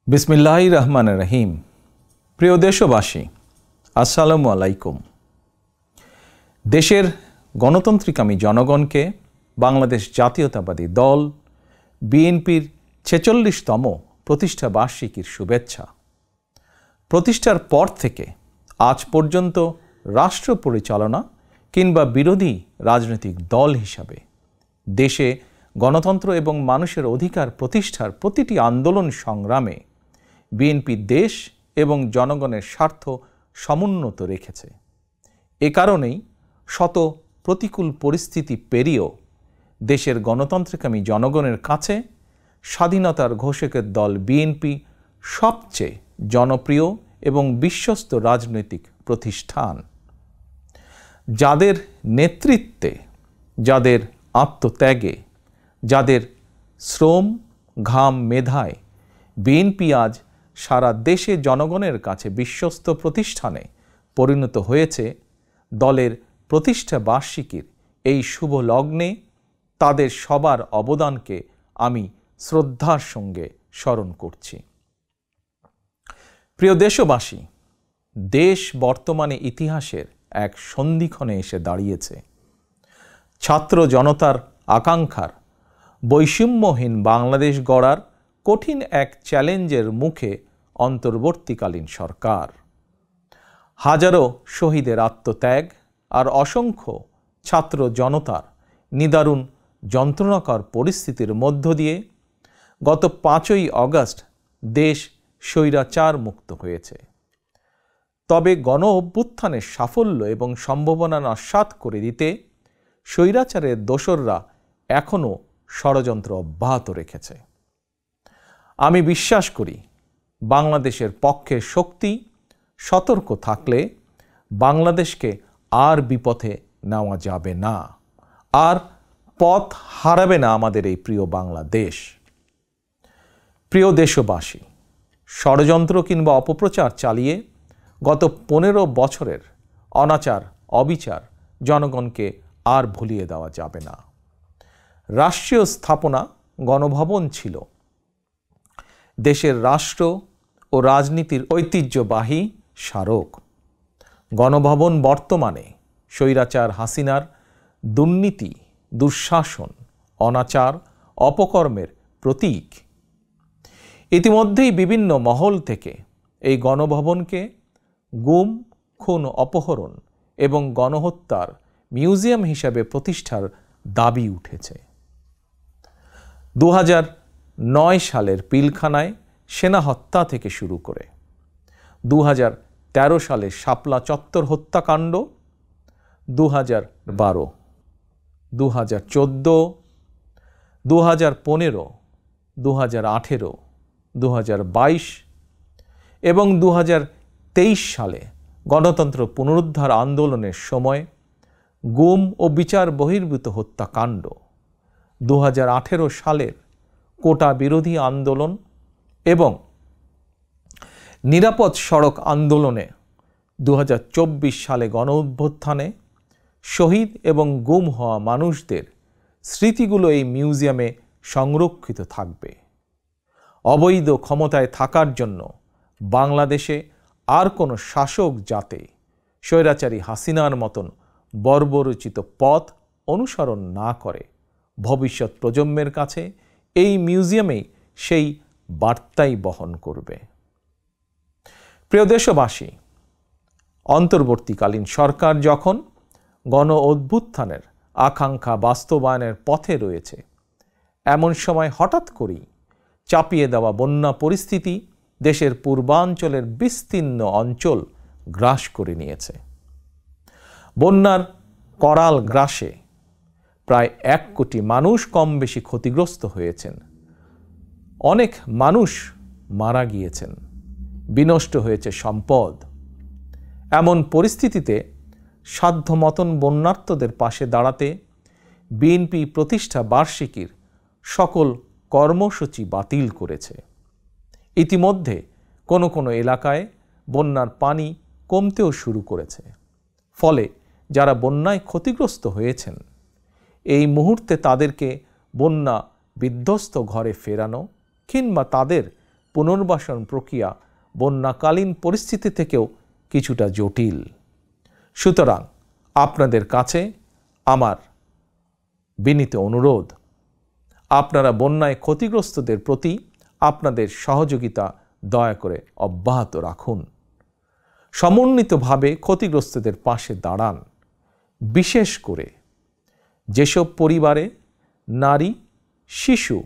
বিসমিল্লাহির রহমানির রহিম। প্রিয় দেশবাসী, আসসালামু আলাইকুম। দেশের গণতন্ত্রিকামী জনগণকে বাংলাদেশ জাতীয়তাবাদী দল বিএনপির ৪৬তম প্রতিষ্ঠা বার্ষিকীর শুভেচ্ছা। প্রতিষ্ঠার পর থেকে আজ পর্যন্ত রাষ্ট্র পরিচালনা কিংবা বিরোধী রাজনৈতিক দল হিসাবে দেশে গণতন্ত্র এবং মানুষের অধিকার প্রতিষ্ঠার প্রতিটি আন্দোলন সংগ্রামে বিএনপি দেশ এবং জনগণের স্বার্থ সমুন্নত রেখেছে। এ কারণেই শত প্রতিকূল পরিস্থিতি পেরিয়েও দেশের গণতন্ত্রকামী জনগণের কাছে স্বাধীনতার ঘোষকের দল বিএনপি সবচেয়ে জনপ্রিয় এবং বিশ্বস্ত রাজনৈতিক প্রতিষ্ঠান। যাদের নেতৃত্বে, যাদের আত্মত্যাগে, যাদের শ্রম, ঘাম, মেধায় বিএনপি আজ সারা দেশে জনগণের কাছে বিশ্বস্ত প্রতিষ্ঠানে পরিণত হয়েছে, দলের প্রতিষ্ঠা বার্ষিকীর এই শুভ লগ্নে তাদের সবার অবদানকে আমি শ্রদ্ধার সঙ্গে স্মরণ করছি। প্রিয় দেশবাসী, দেশ বর্তমানে ইতিহাসের এক সন্ধিক্ষণে এসে দাঁড়িয়েছে। ছাত্র জনতার আকাঙ্ক্ষার বৈষম্যহীন বাংলাদেশ গড়ার কঠিন এক চ্যালেঞ্জের মুখে অন্তর্বর্তীকালীন সরকার। হাজারো শহীদের আত্মত্যাগ আর অসংখ্য ছাত্র জনতার নিদারুণ যন্ত্রণাকর পরিস্থিতির মধ্য দিয়ে গত ৫ই আগস্ট দেশ স্বৈরাচার মুক্ত হয়েছে। তবে গণ অভ্যুত্থানের সাফল্য এবং সম্ভাবনা নস্যাৎ করে দিতে স্বৈরাচারের দোসররা এখনও ষড়যন্ত্র অব্যাহত রেখেছে। আমি বিশ্বাস করি, বাংলাদেশের পক্ষে শক্তি সতর্ক থাকলে বাংলাদেশকে আর বিপথে নেওয়া যাবে না, আর পথ হারাবে না আমাদের এই প্রিয় বাংলাদেশ। প্রিয় দেশবাসী, ষড়যন্ত্র কিংবা অপপ্রচার চালিয়ে গত ১৫ বছরের অনাচার, অবিচার জনগণকে আর ভুলিয়ে দেওয়া যাবে না। রাষ্ট্রীয় স্থাপনা গণভবন ছিল দেশের রাষ্ট্র ও রাজনীতির ঐতিহ্যবাহী স্মারক। গণভবন বর্তমানে স্বৈরাচার হাসিনার দুর্নীতি, দুঃশাসন, অনাচার, অপকর্মের প্রতীক। ইতিমধ্যেই বিভিন্ন মহল থেকে এই গণভবনকে গুম, খুন, অপহরণ এবং গণহত্যার মিউজিয়াম হিসাবে প্রতিষ্ঠার দাবি উঠেছে। ২০০৯ সালের পিলখানায় সেনা হত্যা থেকে শুরু করে ২০১৩ সালের শাপলা চত্বর হত্যাকাণ্ড, ২০১২, ২০১৪, ২০১৫, ২০১৮, ২০২২ এবং ২০২৩ সালে গণতন্ত্র পুনরুদ্ধার আন্দোলনের সময় গুম ও বিচার বহির্ভূত হত্যাকাণ্ড, ২০১৮ সালের কোটা বিরোধী আন্দোলন এবং নিরাপদ সড়ক আন্দোলনে, ২০২৪ সালে গণ অভ্যুত্থানে শহীদ এবং গুম হওয়া মানুষদের স্মৃতিগুলো এই মিউজিয়ামে সংরক্ষিত থাকবে। অবৈধ ক্ষমতায় থাকার জন্য বাংলাদেশে আর কোনো শাসক যাতে স্বৈরাচারী হাসিনার মতন বর্বরোচিত পথ অনুসরণ না করে, ভবিষ্যৎ প্রজন্মের কাছে এই মিউজিয়ামেই সেই বার্তাই বহন করবে। প্রিয় দেশবাসী, অন্তর্বর্তীকালীন সরকার যখন গণ অভ্যুত্থানের আকাঙ্ক্ষা বাস্তবায়নের পথে রয়েছে, এমন সময় হঠাৎ করেই চাপিয়ে দেওয়া বন্যা পরিস্থিতি দেশের পূর্বাঞ্চলের বিস্তীর্ণ অঞ্চল গ্রাস করে নিয়েছে। বন্যার করাল গ্রাসে প্রায় ১ কোটি মানুষ কম বেশি ক্ষতিগ্রস্ত হয়েছেন। অনেক মানুষ মারা গিয়েছেন, বিনষ্ট হয়েছে সম্পদ। এমন পরিস্থিতিতে সাধ্যমতন বন্যার্তদের পাশে দাঁড়াতে বিএনপি প্রতিষ্ঠা বার্ষিকীর সকল কর্মসূচি বাতিল করেছে। ইতিমধ্যে কোনো কোনো এলাকায় বন্যার পানি কমতেও শুরু করেছে। ফলে যারা বন্যায় ক্ষতিগ্রস্ত হয়েছেন, এই মুহূর্তে তাদেরকে বন্যা বিধ্বস্ত ঘরে ফেরানো কিংবা তাদের পুনর্বাসন প্রক্রিয়া বন্যাকালীন পরিস্থিতি থেকেও কিছুটা জটিল। সুতরাং আপনাদের কাছে আমার বিনীত অনুরোধ, আপনারা বন্যায় ক্ষতিগ্রস্তদের প্রতি আপনাদের সহযোগিতা দয়া করে অব্যাহত রাখুন। সমন্বিতভাবে ক্ষতিগ্রস্তদের পাশে দাঁড়ান। বিশেষ করে যেসব পরিবারে নারী, শিশু,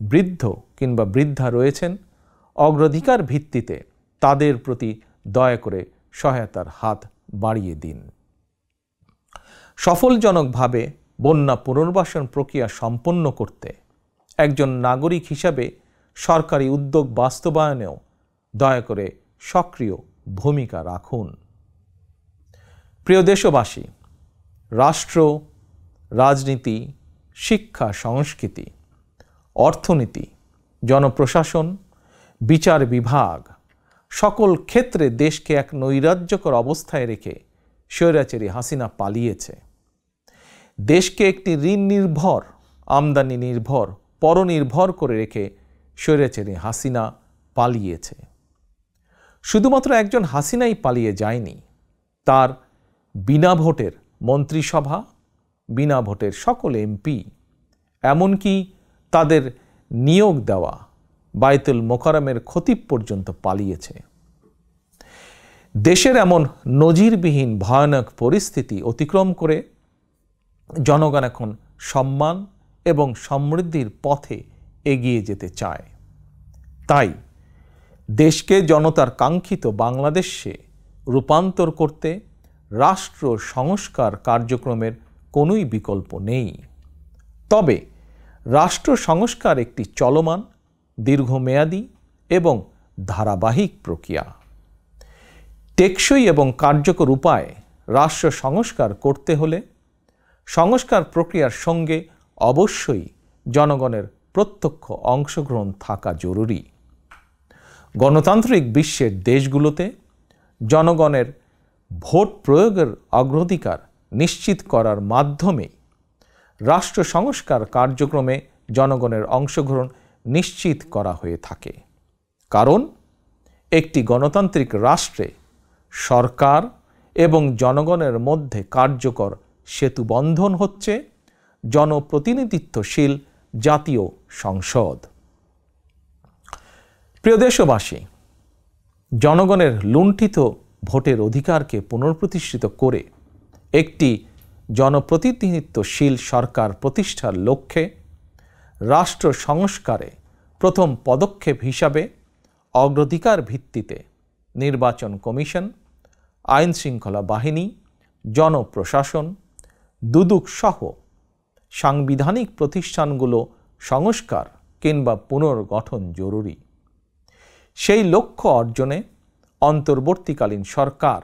বৃদ্ধ কিংবা বৃদ্ধা রয়েছেন, অগ্রাধিকার ভিত্তিতে তাদের প্রতি দয়া করে সহায়তার হাত বাড়িয়ে দিন। সফলজনকভাবে বন্যা পুনর্বাসন প্রক্রিয়া সম্পন্ন করতে একজন নাগরিক হিসাবে সরকারি উদ্যোগ বাস্তবায়নেও দয়া করে সক্রিয় ভূমিকা রাখুন। প্রিয় দেশবাসী, রাষ্ট্র, রাজনীতি, শিক্ষা, সংস্কৃতি, অর্থনীতি, জনপ্রশাসন, বিচার বিভাগ সকল ক্ষেত্রে দেশকে এক নৈরাজ্যকর অবস্থায় রেখে স্বৈরাচারী হাসিনা পালিয়েছে। দেশকে একটি ঋণ নির্ভর, আমদানি নির্ভর, পরনির্ভর করে রেখে স্বৈরাচারী হাসিনা পালিয়েছে। শুধুমাত্র একজন হাসিনাই পালিয়ে যায়নি, তার বিনা ভোটের মন্ত্রিসভা, বিনা ভোটের সকল এমপি, এমনকি তাদের নিয়োগ দেওয়া বায়তুল মোকাররমের খতিব পর্যন্ত পালিয়েছে। দেশের এমন নজিরবিহীন ভয়ানক পরিস্থিতি অতিক্রম করে জনগণ এখন সম্মান এবং সমৃদ্ধির পথে এগিয়ে যেতে চায়। তাই দেশকে জনতার কাঙ্ক্ষিত বাংলাদেশে রূপান্তর করতে রাষ্ট্র সংস্কার কার্যক্রমের কোনোই বিকল্প নেই। তবে রাষ্ট্র সংস্কার একটি চলমান, দীর্ঘমেয়াদী এবং ধারাবাহিক প্রক্রিয়া। টেকসই এবং কার্যকর উপায়ে রাষ্ট্র সংস্কার করতে হলে সংস্কার প্রক্রিয়ার সঙ্গে অবশ্যই জনগণের প্রত্যক্ষ অংশগ্রহণ থাকা জরুরি। গণতান্ত্রিক বিশ্বের দেশগুলোতে জনগণের ভোট প্রয়োগের অগ্রাধিকার নিশ্চিত করার মাধ্যমে রাষ্ট্র সংস্কার কার্যক্রমে জনগণের অংশগ্রহণ নিশ্চিত করা হয়ে থাকে। কারণ একটি গণতান্ত্রিক রাষ্ট্রে সরকার এবং জনগণের মধ্যে কার্যকর সেতুবন্ধন হচ্ছে জনপ্রতিনিধিত্বশীল জাতীয় সংসদ। প্রিয় দেশবাসী, জনগণের লুণ্ঠিত ভোটের অধিকারকে পুনঃপ্রতিষ্ঠিত করে একটি জনপ্রতিনিধিত্বশীল সরকার প্রতিষ্ঠার লক্ষ্যে রাষ্ট্র সংস্কারে প্রথম পদক্ষেপ হিসাবে অগ্রাধিকার ভিত্তিতে নির্বাচন কমিশন, আইন শৃঙ্খলা বাহিনী, জনপ্রশাসন, দুদক সহ সাংবিধানিক প্রতিষ্ঠানগুলো সংস্কার কিংবা পুনর্গঠন জরুরি। সেই লক্ষ্য অর্জনে অন্তর্বর্তীকালীন সরকার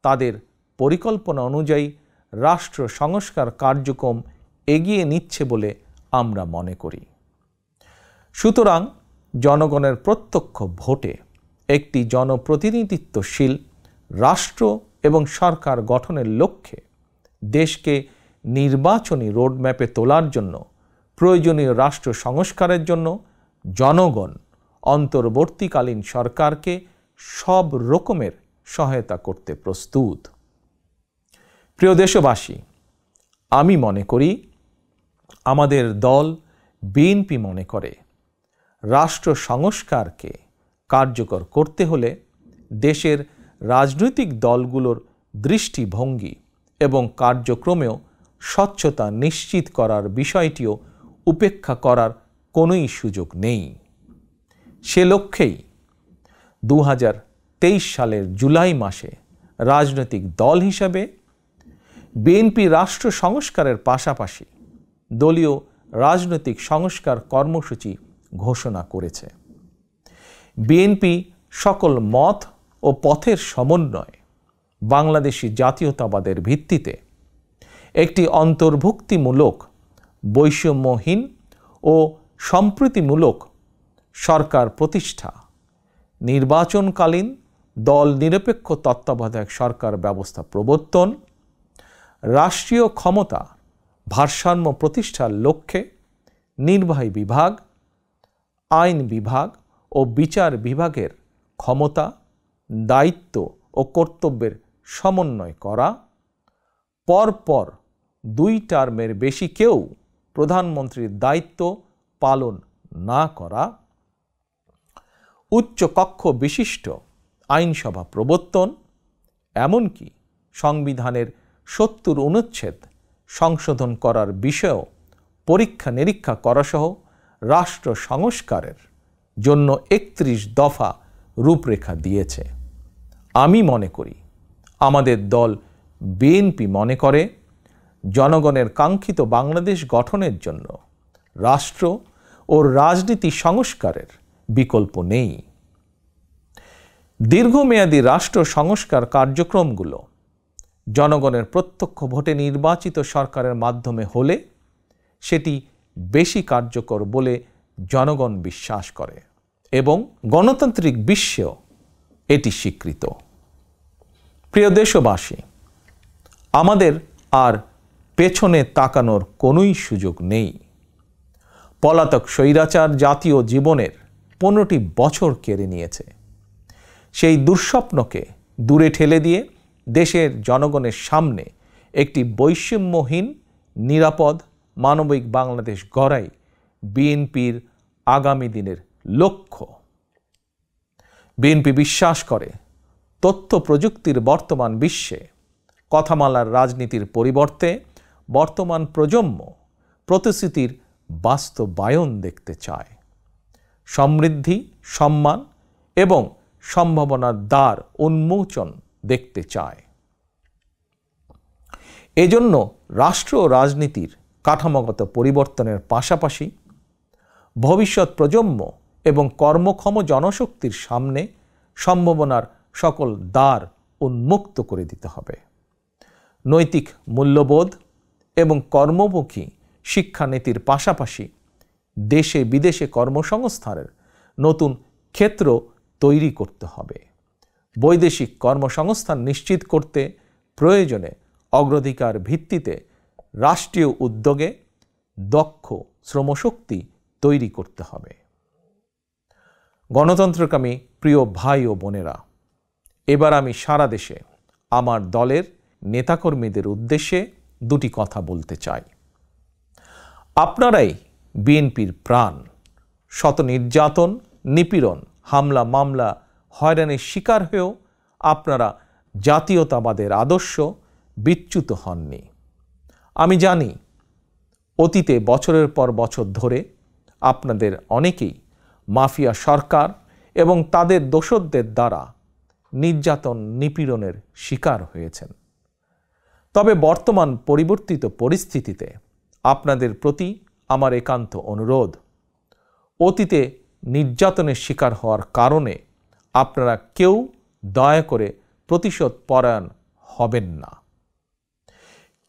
তাদের পরিকল্পনা অনুযায়ী রাষ্ট্র সংস্কার কার্যক্রম এগিয়ে নিচ্ছে বলে আমরা মনে করি। সুতরাং জনগণের প্রত্যক্ষ ভোটে একটি জনপ্রতিনিধিত্বশীল রাষ্ট্র এবং সরকার গঠনের লক্ষ্যে দেশকে নির্বাচনী রোডম্যাপে তোলার জন্য প্রয়োজনীয় রাষ্ট্র সংস্কারের জন্য জনগণ অন্তর্বর্তীকালীন সরকারকে সব রকমের সহায়তা করতে প্রস্তুত। প্রিয় দেশবাসী, আমি মনে করি, আমাদের দল বিএনপি মনে করে, রাষ্ট্র সংস্কারকে কার্যকর করতে হলে দেশের রাজনৈতিক দলগুলোর দৃষ্টিভঙ্গি এবং কার্যক্রমেও স্বচ্ছতা নিশ্চিত করার বিষয়টিও উপেক্ষা করার কোনোই সুযোগ নেই। সে লক্ষ্যেই 2023 সালের জুলাই মাসে রাজনৈতিক দল হিসাবে বিএনপি রাষ্ট্র সংস্কারের পাশাপাশি দলীয় রাজনৈতিক সংস্কার কর্মসূচি ঘোষণা করেছে। বিএনপি সকল মত ও পথের সমন্বয়ে বাংলাদেশি জাতীয়তাবাদের ভিত্তিতে একটি অন্তর্ভুক্তিমূলক, বৈষম্যহীন ও সম্প্রীতিমূলক সরকার প্রতিষ্ঠা, নির্বাচনকালীন দল নিরপেক্ষ তত্ত্বাবধায়ক সরকার ব্যবস্থা প্রবর্তন, রাষ্ট্রীয় ক্ষমতা ভারসাম্য প্রতিষ্ঠার লক্ষ্যে নির্বাহী বিভাগ, আইন বিভাগ ও বিচার বিভাগের ক্ষমতা, দায়িত্ব ও কর্তব্যের সমন্বয় করা, পরপর 2 টার্মের বেশি কেউ প্রধানমন্ত্রীর দায়িত্ব পালন না করা, উচ্চ কক্ষ বিশিষ্ট আইনসভা প্রবর্তন, এমনকি সংবিধানের 70 অনুচ্ছেদ সংশোধন করার বিষয়েও পরীক্ষা নিরীক্ষা করাসহ রাষ্ট্র সংস্কারের জন্য 31 দফা রূপরেখা দিয়েছে। আমি মনে করি, আমাদের দল বিএনপি মনে করে, জনগণের কাঙ্ক্ষিত বাংলাদেশ গঠনের জন্য রাষ্ট্র ও রাজনীতি সংস্কারের বিকল্প নেই। দীর্ঘমেয়াদী রাষ্ট্র সংস্কার কার্যক্রমগুলো জনগণের প্রত্যক্ষ ভোটে নির্বাচিত সরকারের মাধ্যমে হলে সেটি বেশি কার্যকর বলে জনগণ বিশ্বাস করে এবং গণতান্ত্রিক বিশ্বেও এটি স্বীকৃত। প্রিয় দেশবাসী, আমাদের আর পেছনে তাকানোর কোনোই সুযোগ নেই। পলাতক স্বৈরাচার জাতীয় জীবনের 15টি বছর কেড়ে নিয়েছে। সেই দুঃস্বপ্নকে দূরে ঠেলে দিয়ে দেশের জনগণের সামনে একটি বৈষম্যহীন, নিরাপদ, মানবিক বাংলাদেশ গড়াই বিএনপির আগামী দিনের লক্ষ্য। বিএনপি বিশ্বাস করে, তথ্য প্রযুক্তির বর্তমান বিশ্বে কথামালার রাজনীতির পরিবর্তে বর্তমান প্রজন্ম প্রতিশ্রুতির বাস্তবায়ন দেখতে চায়। সমৃদ্ধি, সম্মান এবং সম্ভাবনার দ্বার উন্মোচন দেখতে চায়। এজন্য রাষ্ট্র ও রাজনীতির কাঠামোগত পরিবর্তনের পাশাপাশি ভবিষ্যৎ প্রজন্ম এবং কর্মক্ষম জনশক্তির সামনে সম্ভাবনার সকল দ্বার উন্মুক্ত করে দিতে হবে। নৈতিক মূল্যবোধ এবং কর্মমুখী শিক্ষানীতির পাশাপাশি দেশে বিদেশে কর্মসংস্থানের নতুন ক্ষেত্র তৈরি করতে হবে। বৈদেশিক কর্মসংস্থান নিশ্চিত করতে প্রয়োজনে অগ্রাধিকার ভিত্তিতে রাষ্ট্রীয় উদ্যোগে দক্ষ শ্রমশক্তি তৈরি করতে হবে। গণতন্ত্রকামী প্রিয় ভাই ও বোনেরা, এবার আমি সারা দেশে আমার দলের নেতাকর্মীদের উদ্দেশ্যে 2টি কথা বলতে চাই। আপনারাই বিএনপির প্রাণ। শত নির্যাতন, নিপীড়ন, হামলা, মামলা, হয়রানির শিকার হয়েও আপনারা জাতীয়তাবাদের আদর্শ বিচ্যুত হননি। আমি জানি, অতীতে বছরের পর বছর ধরে আপনাদের অনেকেই মাফিয়া সরকার এবং তাদের দোসরদের দ্বারা নির্যাতন, নিপীড়নের শিকার হয়েছেন। তবে বর্তমান পরিবর্তিত পরিস্থিতিতে আপনাদের প্রতি আমার একান্ত অনুরোধ, অতীতে নির্যাতনের শিকার হওয়ার কারণে আপনারা কেউ দয়া করে প্রতিশোধ পরায়ণ হবেন না।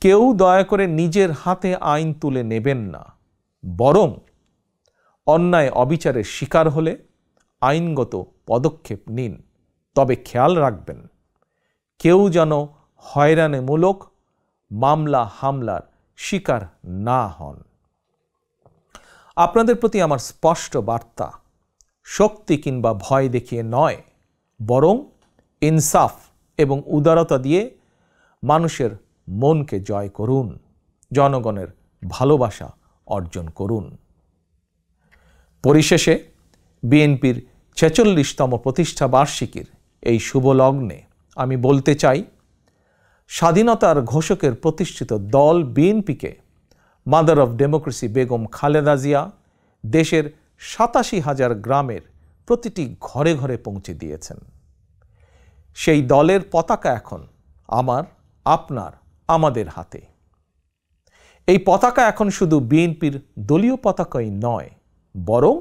কেউ দয়া করে নিজের হাতে আইন তুলে নেবেন না। বরং অন্যায় অবিচারের শিকার হলে আইনগত পদক্ষেপ নিন। তবে খেয়াল রাখবেন, কেউ যেন হয়রানিমূলক মামলা হামলার শিকার না হন। আপনাদের প্রতি আমার স্পষ্ট বার্তা, শক্তি কিংবা ভয় দেখিয়ে নয়, বরং ইনসাফ এবং উদারতা দিয়ে মানুষের মনকে জয় করুন, জনগণের ভালোবাসা অর্জন করুন। পরিশেষে বিএনপির 46তম প্রতিষ্ঠা বার্ষিকীর এই শুভ লগ্নে আমি বলতে চাই, স্বাধীনতার ঘোষকের প্রতিষ্ঠিত দল বিএনপিকে mother of democracy Begum Khaleda Zia দেশের 87,000 গ্রামের প্রতিটি ঘরে ঘরে পৌঁছে দিয়েছেন। সেই দলের পতাকা এখন আমার, আপনার, আমাদের হাতে। এই পতাকা এখন শুধু বিএনপির দলীয় পতাকাই নয়, বরং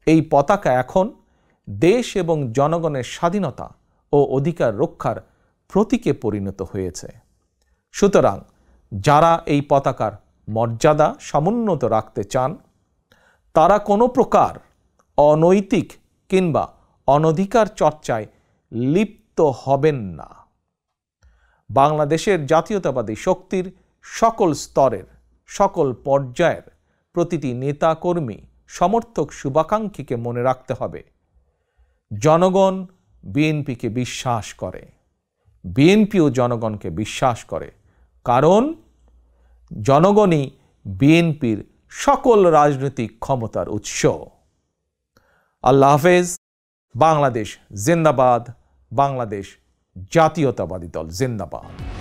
এই পতাকা এখন দেশ এবং জনগণের স্বাধীনতা ও অধিকার রক্ষার প্রতীকে পরিণত হয়েছে। সুতরাং যারা এই পতাকার মর্যাদা সমুন্নত রাখতে চান, তারা কোনো প্রকার অনৈতিক কিংবা অনধিকার চর্চায় লিপ্ত হবেন না। বাংলাদেশের জাতীয়তাবাদী শক্তির সকল স্তরের, সকল পর্যায়ের প্রতিটি নেতা, কর্মী, সমর্থক, শুভাকাঙ্ক্ষীকে মনে রাখতে হবে, জনগণ বিএনপিকে বিশ্বাস করে, বিএনপিও জনগণকে বিশ্বাস করে, কারণ জনগণই বিএনপির সকল রাজনৈতিক ক্ষমতার উৎস। আল্লাহ হাফেজ। বাংলাদেশ জিন্দাবাদ, বাংলাদেশ জাতীয়তাবাদী দল জিন্দাবাদ।